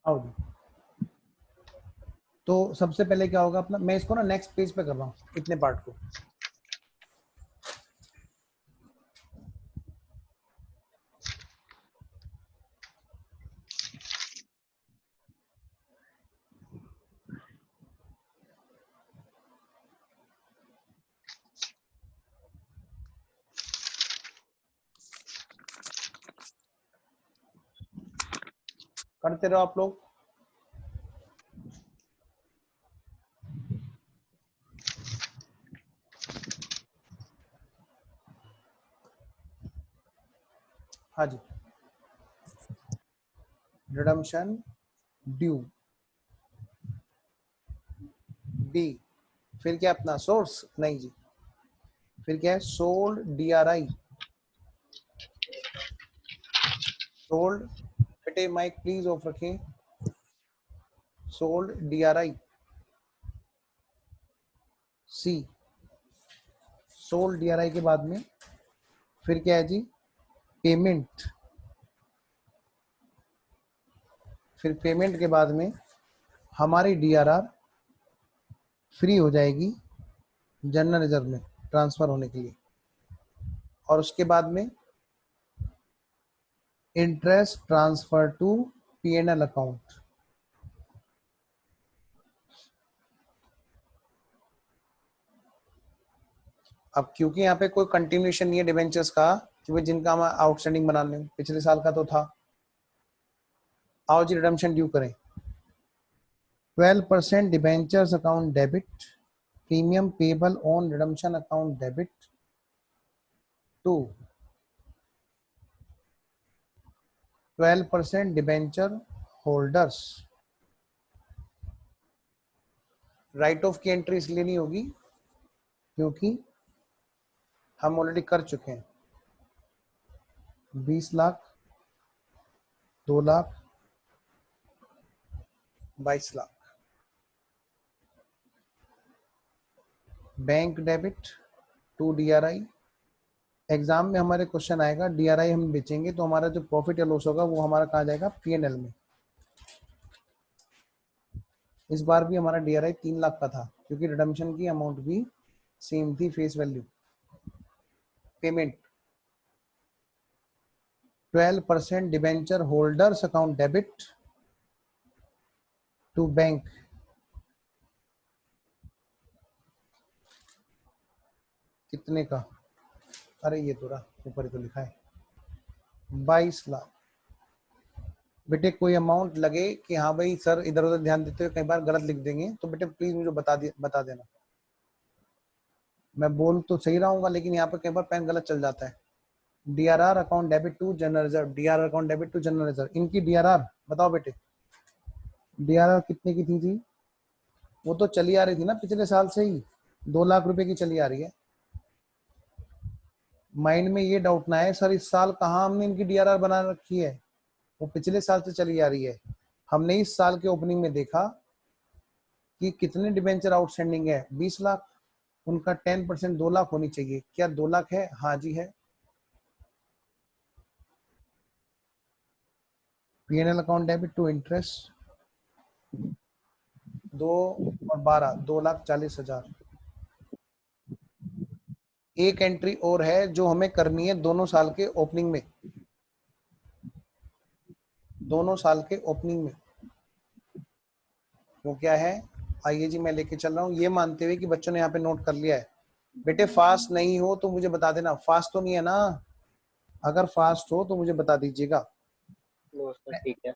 आओ जी। तो सबसे पहले क्या होगा अपना, मैं इसको ना नेक्स्ट पेज पे कर रहा हूँ इतने पार्ट को। करते रहो आप लोग। हाँ जी, रिडम्पशन ड्यू बी, फिर क्या अपना सोर्स, नहीं जी, फिर क्या है सोल्ड DRI, सोल्ड, बेटे माइक प्लीज ऑफ रखें, सोल्ड DRI सी, सोल्ड DRI के बाद में फिर क्या है जी पेमेंट, फिर पेमेंट के बाद में हमारी DRR फ्री हो जाएगी जनरल रिजर्व में ट्रांसफर होने के लिए, और उसके बाद में interest transfer to PNL account. अब क्योंकि यहाँ पे कोई कंटिन्यूएशन नहीं है डिवेंचर्स का, क्योंकि जिनका हम आउटस्टैंडिंग बना लें, पिछले साल का तो था। आओ जी रिडम्पशन ड्यू करें। 12% debentures account debit, premium payable on redemption account debit to 12% debenture holders. Write off की एंट्री इसलिए नहीं होगी क्योंकि हम ऑलरेडी कर चुके हैं। 20 lakh, 2 lakh, 22 lakh. Bank debit to DRI। Exam में हमारे क्वेश्चन आएगा DRI हम बेचेंगे तो हमारा जो प्रॉफिट या लॉस होगा वो हमारा कहाँ जाएगा, PNL में। इस बार भी हमारा DRI 3 लाख का था क्योंकि रिडम्पशन की अमाउंट भी सेम थी, face value. Payment 12% debenture holders account debit to bank, कितने का, अरे ये तो रहा ऊपर ही तो लिखा है 22 लाख। बेटे कोई अमाउंट लगे कि हाँ भाई सर इधर उधर ध्यान देते हुए कई बार गलत लिख देंगे तो बेटे प्लीज मुझे बता देना। मैं बोल तो सही रहूंगा लेकिन यहाँ पे कई बार पेन गलत चल जाता है। DRR account debit to general reserve, DRR account debit to general reserve, इनकी DRR बताओ बेटे। DRR कितने की थी? वो तो चली आ रही थी ना पिछले साल से ही, 2 लाख रुपए की चली आ रही है। माइंड में ये डाउट ना है सर इस साल कहाँ हमने इनकी DRR बना रखी है, वो पिछले साल से चली आ रही है। हमने इस साल के ओपनिंग में देखा कि कितने डिबेंचर आउटस्टैंडिंग है, 20 लाख, उनका 10% 2 लाख होनी चाहिए। क्या 2 लाख है? हाँ जी है। PNL account debit to interest 2 और 12, 2,40,000। एक एंट्री और है जो हमें करनी है दोनों साल के ओपनिंग में, दोनों साल के ओपनिंग में। वो क्या है, आइए जी मैं लेके चल रहा हूँ, ये मानते हुए कि बच्चों ने यहाँ पे नोट कर लिया है। बेटे फास्ट नहीं हो तो मुझे बता देना, फास्ट तो नहीं है ना? अगर फास्ट हो तो मुझे बता दीजिएगा। ठीक है।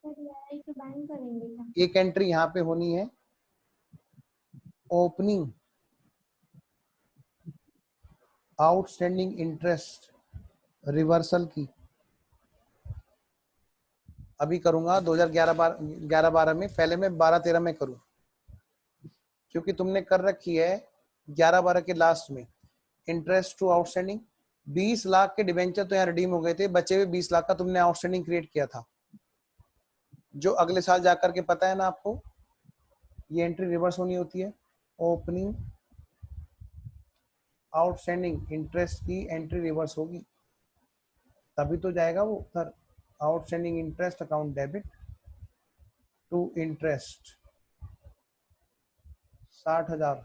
एक एंट्री यहाँ पे होनी है ओपनिंग आउटस्टैंडिंग इंटरेस्ट रिवर्सल की, अभी करूंगा 2011-12 में, पहले मैं 12-13 में करूं क्योंकि तुमने कर रखी है 11-12 के लास्ट में। इंटरेस्ट टू आउटस्टैंडिंग 20 लाख के डिबेंचर तो यहाँ रिडीम हो गए थे, बचे हुए 20 लाख का तुमने आउटस्टैंडिंग क्रिएट किया था, जो अगले साल जाकर के पता है ना आपको, ये एंट्री रिवर्स होनी होती है। ओपनिंग आउटस्टैंडिंग इंटरेस्ट की एंट्री रिवर्स होगी तभी तो जाएगा वो उधर, outstanding interest account debit to interest 60,000।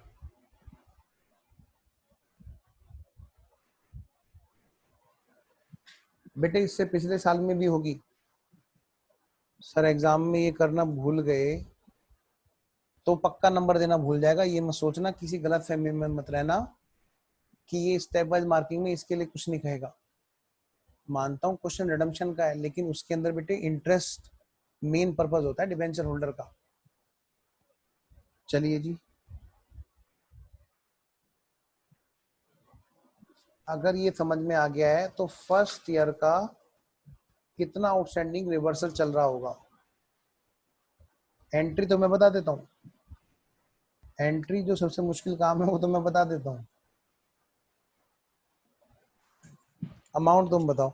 बेटे इससे पिछले साल में भी होगी। सर एग्जाम में ये करना भूल गए तो पक्का नंबर देना भूल जाएगा। ये मत सोचना, किसी गलत फहमी में मत रहना कि ये स्टेप वाइज मार्किंग में इसके लिए कुछ नहीं कहेगा। मानता हूँ क्वेश्चन रिडम्पशन का है, लेकिन उसके अंदर बेटे इंटरेस्ट मेन पर्पस होता है डिबेंचर होल्डर का। चलिए जी, अगर ये समझ में आ गया है तो फर्स्ट ईयर का कितना आउटस्टैंडिंग रिवर्सल चल रहा होगा। एंट्री तो मैं बता देता हूँ, एंट्री जो सबसे मुश्किल काम है वो तो मैं बता देता हूँ। अमाउंट तुम बताओ।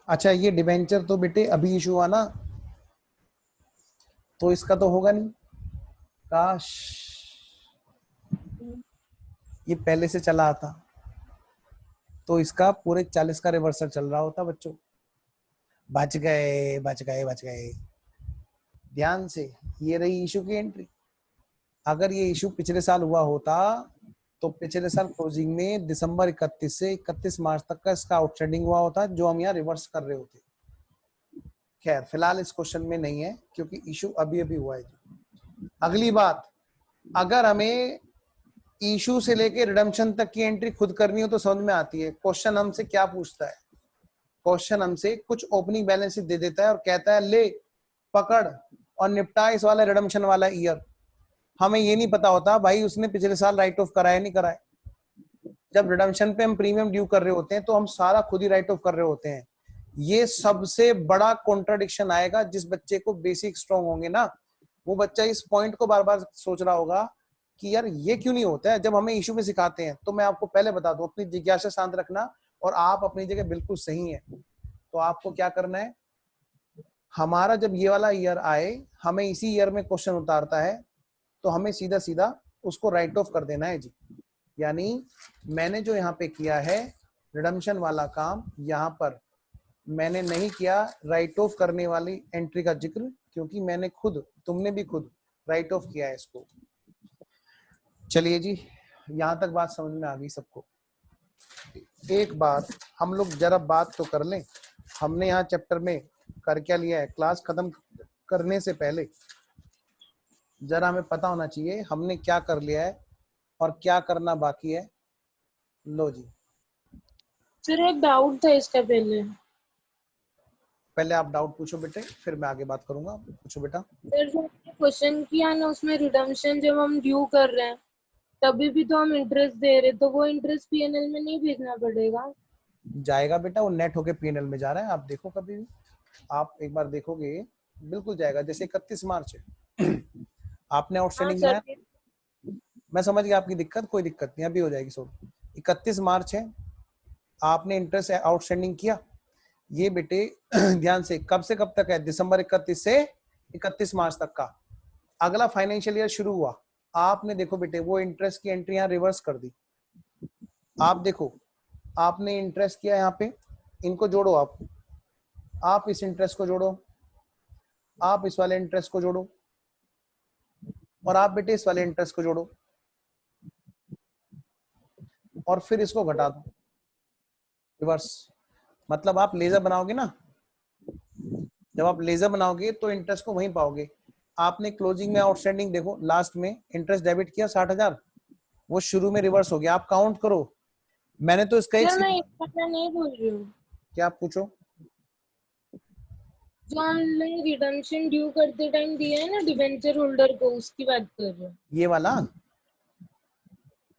अच्छा ये डिबेंचर तो बेटे अभी इशू हुआ ना, तो इसका तो होगा नहीं। काश ये पहले से चला आता तो इसका पूरे 40 का रिवर्सल चल रहा होता बच्चों। बच गए बच गए बच गए। ध्यान से, ये रही इशू की एंट्री। अगर ये इशू पिछले साल हुआ होता तो पिछले साल क्लोजिंग में दिसंबर 31 से 31 मार्च तक का इसका आउटस्टैंडिंग हुआ होता, जो हम यहाँ रिवर्स कर रहे होते। खैर फिलहाल इस क्वेश्चन में नहीं है क्योंकि इशू अभी अभी हुआ है। अगली बात, अगर हमें इशू से लेके रिडम्पशन तक की एंट्री खुद करनी हो तो समझ में आती है। क्वेश्चन हमसे क्या पूछता है, क्वेश्चन हमसे कुछ ओपनिंग बैलेंस दे देता है और कहता है ले पकड़ और निपटा इस वाला रिडम्पशन वाला ईयर। हमें ये नहीं पता होता भाई उसने पिछले साल राइट ऑफ कराया नहीं कराया। जब रिडम्पशन पे हम प्रीमियम ड्यू कर रहे होते हैं तो हम सारा खुद ही राइट ऑफ कर रहे होते हैं। ये सबसे बड़ा कॉन्ट्राडिक्शन आएगा। जिस बच्चे को बेसिक स्ट्रॉन्ग होंगे ना, वो बच्चा इस पॉइंट को बार बार सोच रहा होगा कि यार ये क्यों नहीं होता है जब हमें इशू में सिखाते हैं। तो मैं आपको पहले बता दूं, अपनी जिज्ञासा शांत रखना और आप अपनी जगह बिल्कुल सही है। तो आपको क्या करना है, हमारा जब ये वाला ईयर आए, हमें इसी ईयर में क्वेश्चन उतारता है तो हमें सीधा सीधा उसको राइट ऑफ कर देना है जी। यानी मैंने जो यहाँ पे किया है रिडम्पशन वाला काम, यहाँ पर मैंने नहीं किया राइट ऑफ करने वाली एंट्री का जिक्र, क्योंकि मैंने खुद, तुमने भी खुद राइट ऑफ किया है इसको। चलिए जी, यहां तक बात समझ में आ गई सबको। एक बात हम लोग जरा बात तो कर लें, हमने यहाँ चैप्टर में कर क्या लिया है। क्लास खत्म करने से पहले जरा हमें पता होना चाहिए हमने क्या कर लिया है और क्या करना बाकी है। लो जी, सर एक डाउट था इसका पहले। पहले आप डाउट पूछो बेटे, फिर मैं आगे बात करूंगा। पूछो बेटा। सर जो हमने क्वेश्चन किया ना, उसमें रिडम्पशन जब हम ड्यू कर रहे हैं तभी भी तो हम इंटरेस्ट दे रहे, तो वो इंटरेस्ट पीएनएल में नहीं भेजना पड़ेगा? जाएगा बेटा, वो नेट होके पीएनएल में जा रहा है। आप देखो, कभी भी आप एक बार देखोगे बिल्कुल जाएगा। जैसे 31 मार्च है आपने हाँ आउटस्टैंडिंग सर। बनाया, मैं समझ गया आपकी दिक्कत, कोई दिक्कत नहीं, अभी हो जाएगी सॉल्व। 31 मार्च है, आपने इंटरेस्ट आउटस्टैंडिंग किया। ये बेटे ध्यान से कब तक है, दिसंबर 31 से 31 मार्च तक का। अगला फाइनेंशियल ईयर शुरू हुआ, आपने देखो बेटे वो इंटरेस्ट की एंट्री यहाँ रिवर्स कर दी। आप देखो, आपने इंटरेस्ट किया यहाँ पे, इनको जोड़ो आप इस इंटरेस्ट को जोड़ो, आप इस वाले इंटरेस्ट को जोड़ो, और आप बेटे इस वाले इंटरेस्ट को जोड़ो, और फिर इसको घटा दो रिवर्स। मतलब आप लेजर बनाओगे ना, जब आप लेजर बनाओगे तो इंटरेस्ट को वहीं पाओगे। आपने क्लोजिंग में आउटस्टैंडिंग देखो, लास्ट में इंटरेस्ट डेबिट किया 60,000, वो शुरू में रिवर्स हो गया। आप काउंट करो, मैंने तो इसका एक सर मैं इतना नहीं बोल रही हूँ, क्या आप पूछो। जो हमने रिडम्पशन ड्यू करते टाइम दिया है ना डिबेंचर होल्डर को, उसकी बात कर रहे हैं। ये वाला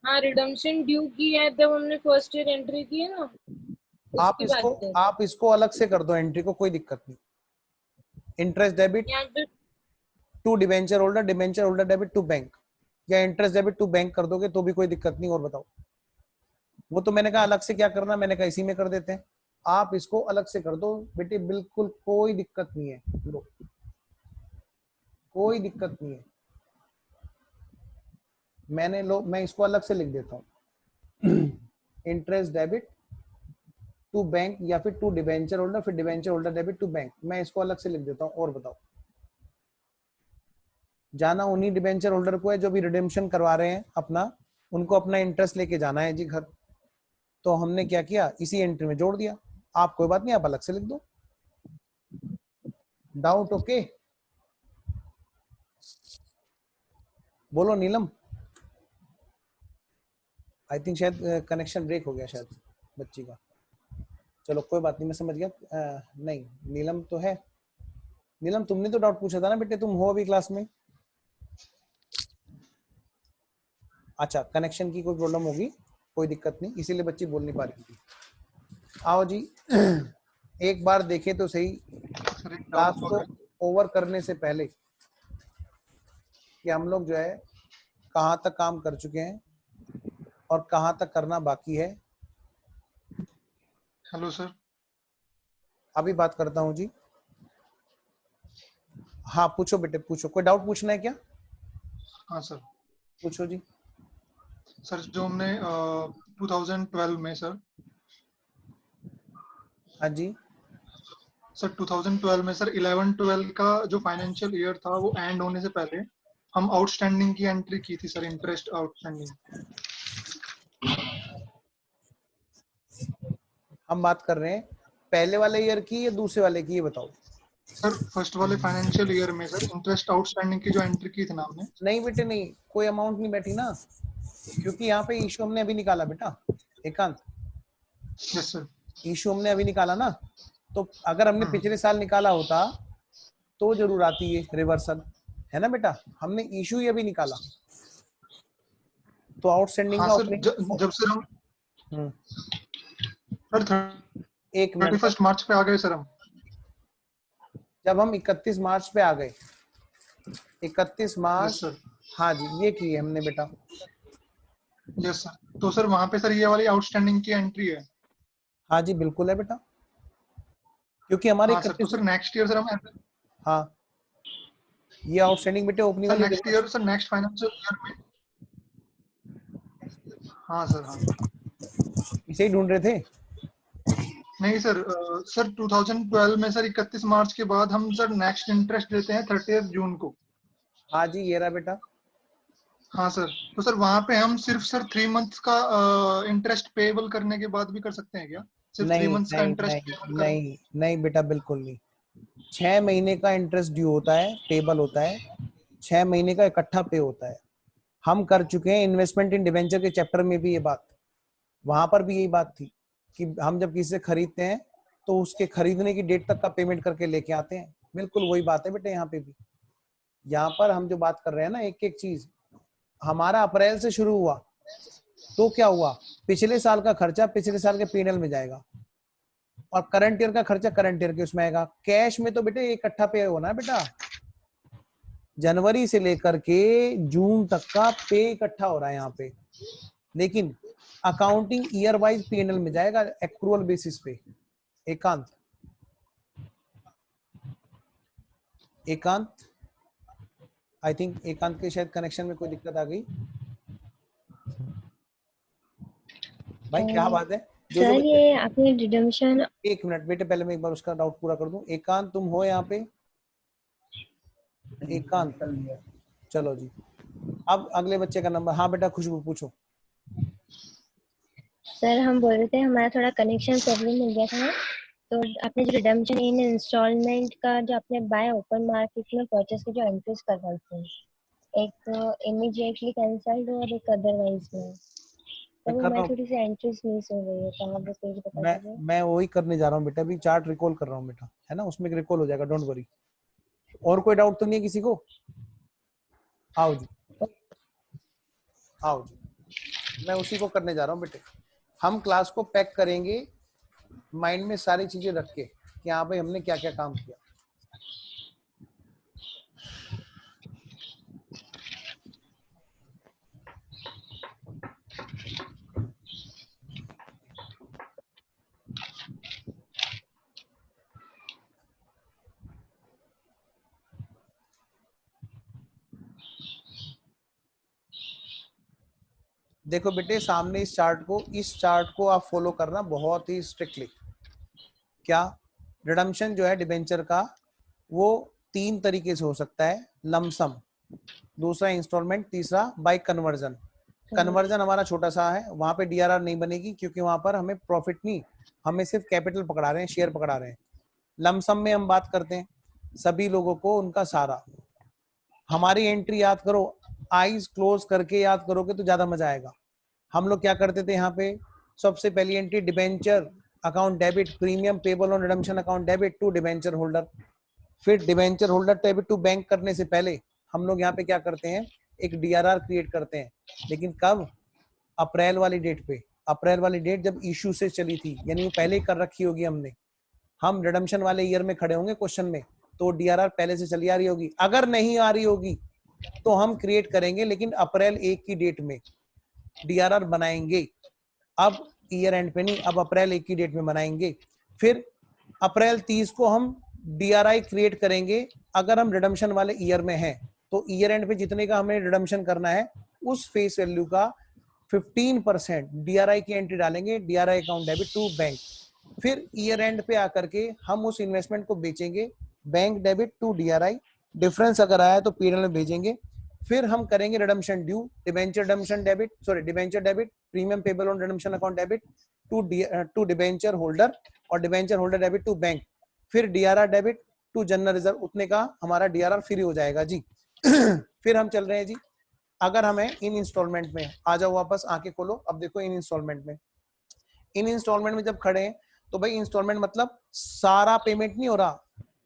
हाँ रिडम्पशन ड्यू की है तब हमने फर्स्ट ईयर एंट्री की है ना, उसकी बात कर रहे हैं। आप इसको अलग से कर दो एंट्री को, कोई दिक्कत नहीं। इंटरेस्ट डेबिट यहाँ पे to debenture holder, debenture holder debit to bank, या इंटरेस्ट डेबिट टू बैंक कर दोगे तो भी कोई दिक्कत नहीं। और बताओ, वो तो मैंने कहा अलग से क्या करना, मैंने कहा इसी में कर देते हैं। आप इसको अलग से कर दो बेटे, बिल्कुल कोई दिक्कत नहीं है। लो, कोई दिक्कत नहीं है। मैं इसको अलग से लिख देता हूँ। इंटरेस्ट डेबिट टू बैंक या फिर टू डिवेंचर होल्डर, फिर debenture holder debit to bank. मैं इसको अलग से लिख देता हूँ और बताओ। जाना उन्हीं डिवेंचर होल्डर को है जो भी रिडेम्पशन करवा रहे हैं अपना, उनको अपना इंटरेस्ट लेके जाना है जी घर। तो हमने क्या किया, इसी एंट्री में जोड़ दिया। आप कोई बात नहीं, आप अलग से लिख दो। Doubt okay? बोलो नीलम। आई थिंक शायद कनेक्शन ब्रेक हो गया शायद बच्ची का। चलो कोई बात नहीं, मैं समझ गया। नहीं नीलम तो है। नीलम तुमने तो डाउट पूछा था ना बेटे, तुम हो अभी क्लास में। अच्छा कनेक्शन की कोई प्रॉब्लम होगी, कोई दिक्कत नहीं, इसीलिए बच्ची बोल नहीं पा रही थी। आओ जी एक बार देखें तो सही सर एक क्लास डाउट को ओवर करने से पहले कि हम लोग जो है कहाँ तक काम कर चुके हैं और कहाँ तक करना बाकी है। Hello sir. अभी बात करता हूँ जी। हाँ पूछो बेटे पूछो, कोई डाउट पूछना है क्या? हाँ सर। पूछो जी। सर जो हमने 2012 में सर हाँ जी। सर 2012 में सर 11-12 का जो फाइनेंशियल ईयर था वो एंड होने से पहले हम आउटस्टैंडिंग की एंट्री की थी सर, इंटरेस्ट आउटस्टैंडिंग। हम बात कर रहे हैं पहले वाले ईयर की या दूसरे वाले की, ये बताओ। सर फर्स्ट वाले फाइनेंशियल ईयर में सर इंटरेस्ट आउटस्टैंडिंग की जो एंट्री की थी ना हमने। नहीं बेटे नहीं, कोई अमाउंट नहीं बैठी ना, क्योंकि यहाँ पे इशू हमने अभी निकाला बेटा एकांत। Yes sir. इशू हमने अभी निकाला ना, तो अगर हमने पिछले साल निकाला होता तो जरूर आती है रिवर्सल, है ना बेटा। हमने इशू ही अभी निकाला, तो आउटस्टैंडिंग हाँ का सर ओपनिंग। जब सर हम सर एक मिनट, 31 मार्च पे आ गए सर हम। जब हम 31 मार्च पे आ गए, 31 यस मार्च, सर। हाँ जी ये की है हमने बेटा। यस सर, तो सर वहां पे सर ये वाली आउटस्टैंडिंग की एंट्री है। हाँ जी बिल्कुल है बेटा, क्योंकि हमारे हाँ सर, तो 31, सर नेक्स्ट ईयर सर हम हाँ ये आउटस्टैंडिंग बेटे ओपनिंग सर वाली next year sir next financial year में। हाँ सर हाँ। इसे ही ढूंढ रहे थे। नहीं सर सर 2012 में सर 31 मार्च के बाद हम सर नेक्स्ट इंटरेस्ट देते हैं 30 जून को। हाँ जी ये रहा बेटा। हाँ सर, तो सर वहां पे हम सिर्फ सर 3 मंथ्स का इंटरेस्ट पेएबल करने के बाद भी कर सकते हैं क्या? सिर्फ 3 नहीं मंथ्स का नहीं इंटरेस्ट नहीं पेएबल करने। नहीं नहीं बेटा बिल्कुल नहीं। 6 महीने का इंटरेस्ट ड्यू होता है, पेबल होता है, 6 महीने का इकट्ठा पे होता है। हम कर चुके हैं इन्वेस्टमेंट इन डिवेंचर के चैप्टर में भी ये बात, वहां पर भी यही बात थी कि हम जब किसी से खरीदते हैं तो उसके खरीदने की डेट तक का पेमेंट करके लेके आते हैं। बिल्कुल वही बात है बेटे यहाँ पे भी। यहाँ पर हम जो बात कर रहे हैं ना, एक एक चीज हमारा अप्रैल से शुरू हुआ, तो क्या हुआ, पिछले साल का खर्चा पिछले साल के पीएनएल में जाएगा और करंट ईयर का खर्चा करंट ईयर के उसमें आएगा। कैश में तो बेटे इकट्ठा पे होना है बेटा, जनवरी से लेकर के जून तक का पे इकट्ठा हो रहा है यहाँ पे, लेकिन अकाउंटिंग ईयर वाइज पीएनएल में जाएगा एक्रूअल बेसिस पे। एकांत एकांत आई थिंक एकांत के शायद कनेक्शन में कोई दिक्कत आ गई। भाई क्या बात है, जो जो सर बच्चे, ये आपने रिडम्पशन। एक मिनट बेटे पहले मैं एक बार उसका डाउट पूरा कर दूं। एकांत तुम हो यहाँ पे? एकांत चलो जी, अब अगले बच्चे का नंबर। हाँ बेटा खुशबू पूछो। सर हम बोल रहे थे हमारा थोड़ा कनेक्शन प्रॉब्लम हो गया था, तो आपने जो रिडम्पशन इन इंस्टॉलमेंट का जो आपने बाय ओपन मार्केट में परचेस की जो एंट्रीज करवाई थी, एक इमीडिएटली कैंसल्ड और एक अदरवाइज में, तो मैं वो कर रहा हमारी हूँ, थोड़ी सी एंट्रीज मिस हो गई है, तो आप वो पेज बता दीजिए। मैं वही करने जा रहा हूँ बेटा, अभी चार्ट रिकॉल कर रहा हूँ बेटा, है ना, उसमें रिकॉल हो जाएगा, डोंट वरी। और कोई डाउट तो नहीं है किसी को? आओ जी आओ जी, मैं उसी को करने जा रहा हूँ बेटे। हम क्लास को पैक करेंगे माइंड में सारी चीजें रख के कि हाँ भाई हमने क्या क्या काम किया। देखो बेटे सामने इस चार्ट को आप फॉलो करना बहुत ही स्ट्रिक्टली। क्या रिडम्पशन जो है डिबेंचर का वो 3 तरीके से हो सकता है, लमसम, दूसरा इंस्टॉलमेंट, तीसरा बाय कन्वर्जन। कन्वर्जन हमारा छोटा सा है, वहां पे डीआरआर नहीं बनेगी क्योंकि वहां पर हमें प्रॉफिट नहीं, हमें सिर्फ कैपिटल पकड़ा रहे हैं, शेयर पकड़ा रहे हैं। लमसम में हम बात करते हैं सभी लोगों को उनका सारा। हमारी एंट्री याद करो, आईज क्लोज करके याद करोगे तो ज्यादा मजा आएगा। हम लोग क्या करते थे यहाँ पे, सबसे पहली entry debenture account debit premium payable on redemption account debit to debenture holder. फिर debenture holder debit to bank करने से पहले हम लोग यहाँ पे क्या करते हैं, एक डीआरआर क्रिएट करते हैं। लेकिन कब? अप्रैल वाली डेट पे। अप्रैल वाली डेट जब इशू से चली थी, यानी वो पहले ही कर रखी होगी हमने। हम रिडम्पशन वाले ईयर में खड़े होंगे क्वेश्चन में, तो डीआरआर पहले से चली आ रही होगी। अगर नहीं आ रही होगी तो हम क्रिएट करेंगे, लेकिन अप्रैल 1 की डेट में डीआरआर बनाएंगे। अब ईयर एंड पे नहीं, अब अप्रैल 1 की डेट में बनाएंगे। फिर अप्रैल 30 को हम डीआरआई क्रिएट करेंगे। अगर हम रिडम्पशन वाले ईयर में हैं तो ईयर एंड पे जितने का हमें रिडम्पशन करना है उस फेस वैल्यू का 15% डीआरआई की एंट्री डालेंगे, DRI account debit to bank. फिर ईयर एंड पे आकर के हम उस इन्वेस्टमेंट को बेचेंगे, bank debit to DRI, difference अगर आया तो पीएनएल में भेजेंगे। फिर हम करेंगे redemption due, debenture redemption debit, sorry debenture debit premium payable on redemption account debit to debenture holder और debenture holder debit to bank. फिर DRR debit to general reserve, उतने का हमारा डीआरआर फ्री हो जाएगा जी। फिर हम चल रहे हैं जी, अगर हमें इन इंस्टॉलमेंट में आ जाओ, वापस आंखें खोलो। अब देखो इन इंस्टॉलमेंट में जब खड़े हैं तो भाई इंस्टॉलमेंट मतलब सारा पेमेंट नहीं हो रहा,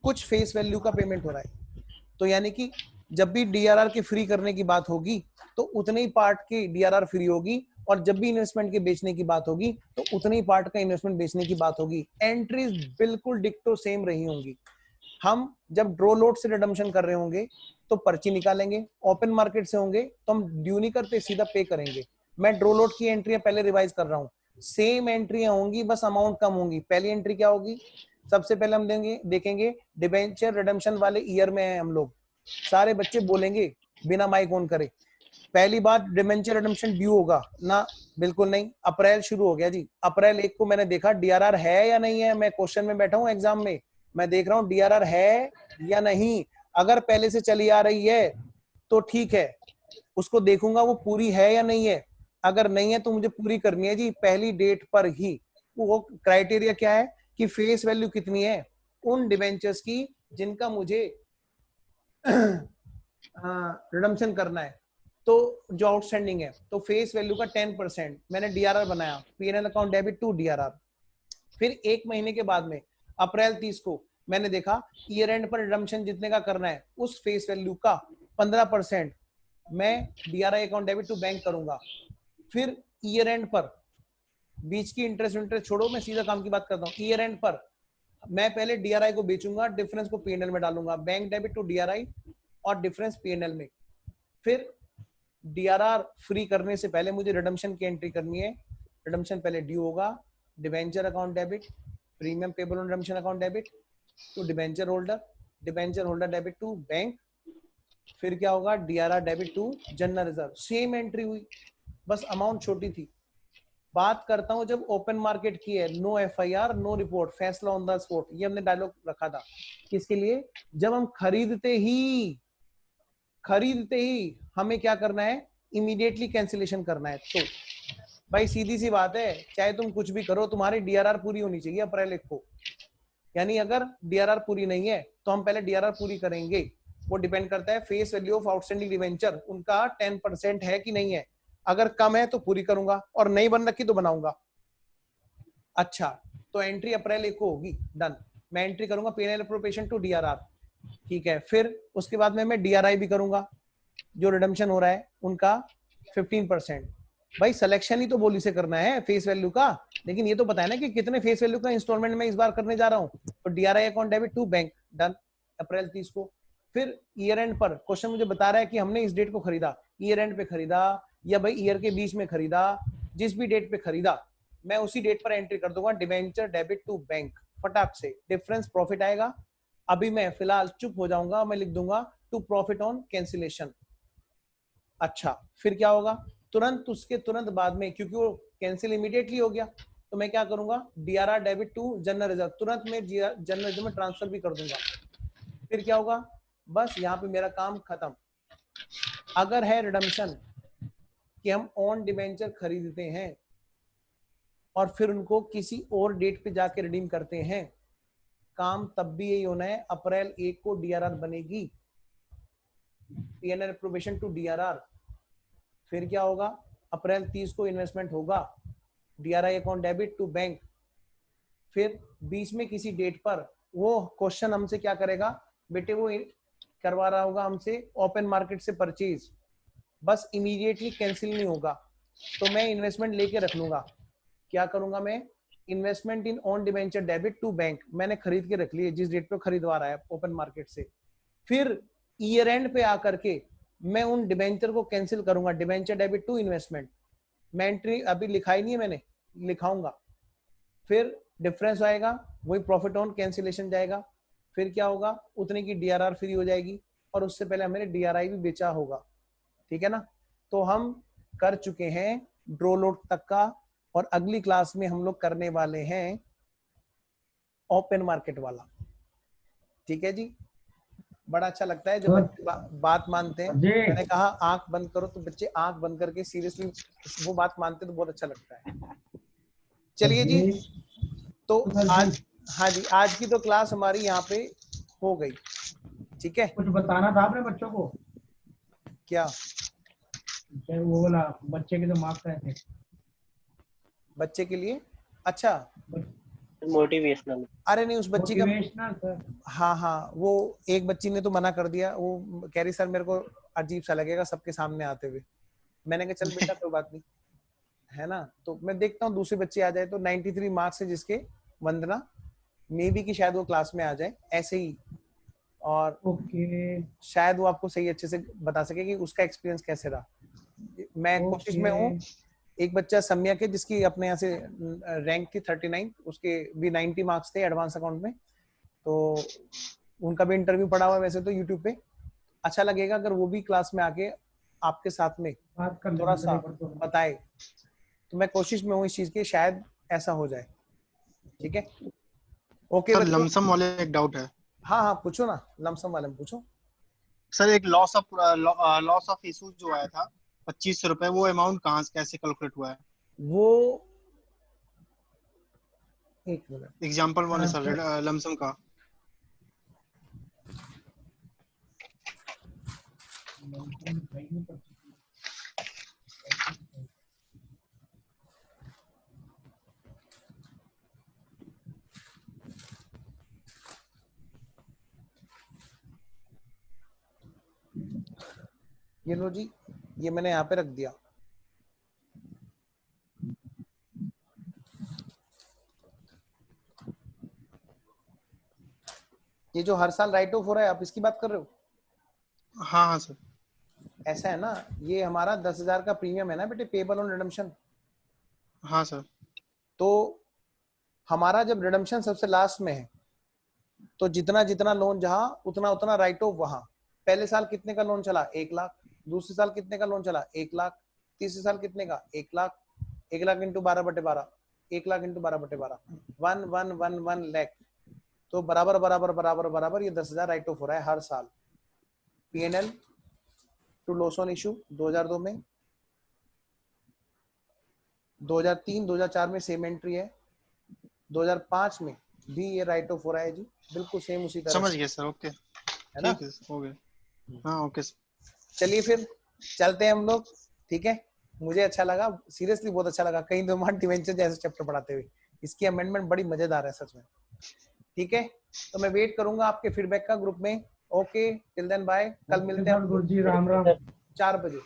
कुछ फेस वैल्यू का पेमेंट हो रहा है। तो यानी कि जब भी डीआरआर के फ्री करने की बात होगी तो उतने ही पार्ट की डीआरआर फ्री होगी, और जब भी इन्वेस्टमेंट के बेचने की बात होगी तो उतने ही पार्ट का इन्वेस्टमेंट बेचने की बात होगी। एंट्रीज बिल्कुल डिक्टो सेम रही होंगी। हम जब ड्रॉ लोट से रिडम्पशन कर रहे होंगे तो पर्ची निकालेंगे, ओपन मार्केट से होंगे तो हम ड्यू नहीं करते, सीधा पे करेंगे। मैं ड्रॉ लोट की एंट्रियां पहले रिवाइज कर रहा हूँ, सेम एंट्रियां होंगी, बस अमाउंट कम होंगी। पहली एंट्री क्या होगी, सबसे पहले हम देखेंगे डिबेंचर रिडम्पशन वाले ईयर में है हम लोग। सारे बच्चे बोलेंगे बिना माइक ऑन करे, पहली बार डिबेंचर रिडम्पशन ड्यू होगा ना? बिल्कुल नहीं। अप्रैल शुरू हो गया जी, अप्रैल 1 को मैंने देखा डीआरआर है या नहीं है। मैं क्वेश्चन में बैठा हूँ एग्जाम में, मैं देख रहा हूँ डीआरआर है या नहीं। अगर पहले से चली आ रही है तो ठीक है, उसको देखूंगा वो पूरी है या नहीं है। अगर नहीं है तो मुझे पूरी करनी है जी पहली डेट पर ही। वो क्राइटेरिया क्या है कि फेस वैल्यू कितनी है उन डिबेंचर्स की जिनका मुझे रिडम्पशन करना है, तो जो आउटस्टैंडिंग है, तो फेस वैल्यू का 10% मैंने डीआरआर बनाया, PNL account debit to DRR. फिर 1 महीने के बाद में अप्रैल 30 को मैंने देखा ईयर एंड पर रिडम्पशन जितने का करना है उस फेस वैल्यू का 15% मैं DRI account debit to bank करूंगा। फिर ईयर एंड पर, बीच की इंटरेस्ट छोड़ो, मैं सीधा काम की बात करता हूँ। ईयर एंड पर मैं पहले डीआरआई को बेचूंगा, डिफरेंस को पीएनएल में डालूंगा, बैंक डेबिट टू डीआरआई और डिफरेंस पीएनएल में। फिर डीआरआर फ्री करने से पहले मुझे रिडम्पशन की एंट्री करनी है। रिडम्पशन पहले ड्यू होगा, debenture account debit premium payable on redemption account debit to debenture holder debit to bank. फिर क्या होगा, DRR debit to general reserve. Same entry हुई, बस अमाउंट छोटी थी। बात करता हूं जब ओपन मार्केट की है, नो एफआईआर नो रिपोर्ट, फैसला ऑन द स्पॉट, ये हमने डायलॉग रखा था। किसके लिए? जब हम खरीदते ही हमें क्या करना है, इमीडिएटली कैंसिलेशन करना है। तो भाई सीधी सी बात है, चाहे तुम कुछ भी करो, तुम्हारी डीआरआर पूरी होनी चाहिए अप्रैल 1 को। यानी अगर डीआरआर पूरी नहीं है तो हम पहले डीआरआर पूरी करेंगे। वो डिपेंड करता है face value of outstanding debenture उनका 10% है कि नहीं है। अगर कम है तो पूरी करूंगा, और नहीं बन रखी तो बनाऊंगा। अच्छा, तो एंट्री अप्रैल 1 को होगी, डन। मैं एंट्री करूंगा पीएनएल अप्रोप्रिएशन टू डीआरआर, ठीक है। फिर उसके बाद में मैं डीआरआई भी करूंगा, जो रिडम्पशन हो रहा है उनका 15%। भाई सिलेक्शन ही तो बोली से करना है फेस वैल्यू का, लेकिन ये तो पता है ना कि कितने फेस वैल्यू का इंस्टॉलमेंट में इस बार करने जा रहा हूँ। तो DRI account debit to bank, done, April 30 को। फिर ईयर एंड पर क्वेश्चन मुझे बता रहा है कि हमने इस डेट को खरीदा, ईयर एंड पे खरीदा या भाई ईयर के बीच में खरीदा, जिस भी डेट पे खरीदा मैं उसी डेट पर एंट्री कर दूंगा डिबेंचर डेबिट टू बैंक, फटाक से। डिफरेंस प्रॉफिट आएगा। अभी मैं फिलहाल चुप हो जाऊंगा, मैं लिख दूंगा टू प्रॉफिट ऑन कैंसिलेशन। अच्छा, फिर क्या होगा, तुरंत उसके तुरंत बाद में, क्योंकि वो कैंसिल इमीडिएटली हो गया, तो मैं क्या करूंगा, DRR debit to general reserve, तुरंत मैं जनरल रिजर्व में ट्रांसफर भी कर दूंगा। फिर क्या होगा, बस यहाँ पे मेरा काम खत्म। अगर है रिडम्पशन कि हम ऑन डिबेंचर खरीदते हैं और फिर उनको किसी और डेट पे जाके रिडीम करते हैं, काम तब भी यही होना है, अप्रैल 1 को DRR बनेगी, PNL अप्रूवेशन टू DRR। फिर क्या होगा, अप्रैल 30 को इन्वेस्टमेंट होगा, DRI account debit to bank. फिर बीच में किसी डेट पर वो क्वेश्चन हमसे क्या करेगा, बेटे वो करवा रहा होगा हमसे ओपन मार्केट से परचेज, बस इमीडिएटली कैंसिल नहीं होगा, तो मैं इन्वेस्टमेंट लेके रख लूंगा। क्या करूंगा मैं, investment in on debenture debit to bank, मैंने खरीद के रख लिए जिस डेट पे खरीदवा रहा है ओपन मार्केट से। फिर ईयर एंड पे आकर के मैं उन डिबेंचर को कैंसिल करूंगा, डिबेंचर डेबिट टू इन्वेस्टमेंट। मैं एंट्री अभी लिखाई नहीं है मैंने, लिखाऊंगा। फिर डिफरेंस आएगा, वही प्रॉफिट ऑन कैंसिलेशन जाएगा। फिर क्या होगा, उतने की DRR फ्री हो जाएगी, और उससे पहले हमने DRI भी बेचा होगा, ठीक है ना। तो हम कर चुके हैं ड्रो लोड तक का, और अगली क्लास में हम लोग करने वाले हैं ओपन मार्केट वाला, ठीक है जी। बड़ा अच्छा लगता है जब बच्चे बात मानते हैं। मैंने कहा आंख बंद करो, तो बच्चे आंख बंद करके सीरियसली वो बात मानते, तो बहुत अच्छा लगता है। चलिए जी, तो आज, हाँ जी, आज की तो क्लास हमारी यहाँ पे हो गई, ठीक है। कुछ बताना था आपने बच्चों को? क्या? वो बोला बच्चे के तो मार्क्स आए थे बच्चे के लिए, अच्छा मोटिवेशनल। अरे नहीं, उस बच्ची का, सर। हाँ हाँ, वो एक बच्ची ने तो मना कर दिया, वो कह रही सर मेरे को अजीब सा लगेगा सबके सामने आते हुए। मैंने कहा चल बेटा कोई बात नहीं, है ना। तो मैं देखता हूँ दूसरी बच्ची आ जाए तो 93 मार्क्स है जिसके, वंदना, मे बी कि शायद वो क्लास में आ जाए ऐसे ही, और ओके, शायद वो आपको सही अच्छे से बता सके कि उसका एक्सपीरियंस कैसे रहा। मैं कोशिश में हूँ। एक बच्चा सम्या के, जिसकी अपने यहाँ से रैंक थी 39, उसके भी 90 मार्क्स थे एडवांस अकाउंट में, तो उनका भी इंटरव्यू पड़ा हुआ है वैसे तो यूट्यूब पे। अच्छा लगेगा अगर वो भी क्लास में आके आपके साथ में थोड़ा सा बताए, तो मैं कोशिश में हूँ इस चीज की, शायद ऐसा हो जाए, ठीक है। ओके सर, लमसम वाले एक डाउट है। हाँ हाँ पूछो ना, लमसम वाले में पूछो। सर एक लॉस ऑफ इशू जो आया था 2500 रुपए, वो अमाउंट कहाँ से कैसे कैलकुलेट हुआ है? वो एक मिनट, एग्जांपल वाले सर, लमसम का। ये लो जी, ये मैंने यहाँ पे रख दिया। ये जो हर साल राइट ऑफ हो रहा है, आप इसकी बात कर रहे हो? हाँ हाँ सर। ऐसा है ना, ये हमारा 10,000 का प्रीमियम है ना बेटे, पेबल ऑन रिडम्पशन। हाँ सर। तो हमारा जब रिडम्पशन सबसे लास्ट में है, तो जितना जितना लोन जहां, उतना उतना राइट ऑफ वहां। पहले साल कितने का लोन चला? 1 लाख। दूसरे साल कितने का लोन चला? 1 लाख। तीसरे साल कितने का? 1 लाख। 1 lakh into 12/12, 1 lakh into 12/12, 1,111 lakh. तो बराबर बराबर बराबर बराबर ये 10,000 राइट ऑफ हो रहा है हर साल। PNL to loss on issue 2002 में, 2003 2004 में सेम एंट्री है, 2005 में भी ये राइट ऑफ हो रहा है जी, बिल्कुल सेम उसी तरह। समझ गए सर, ओके, है ना? ठीक है, हो गया। हाँ ओके सर। चलिए फिर चलते हैं हम लोग, ठीक है। मुझे अच्छा लगा, सीरियसली बहुत अच्छा लगा, कहीं डिमांड डिवेंचर जैसे चैप्टर पढ़ाते हुए। इसकी अमेंडमेंट बड़ी मजेदार है सच में, ठीक है। तो मैं वेट करूंगा आपके फीडबैक का ग्रुप में। ओके, टिल देन बाय, कल मिलते हैं गुरुजी, राम राम। 4 बजे।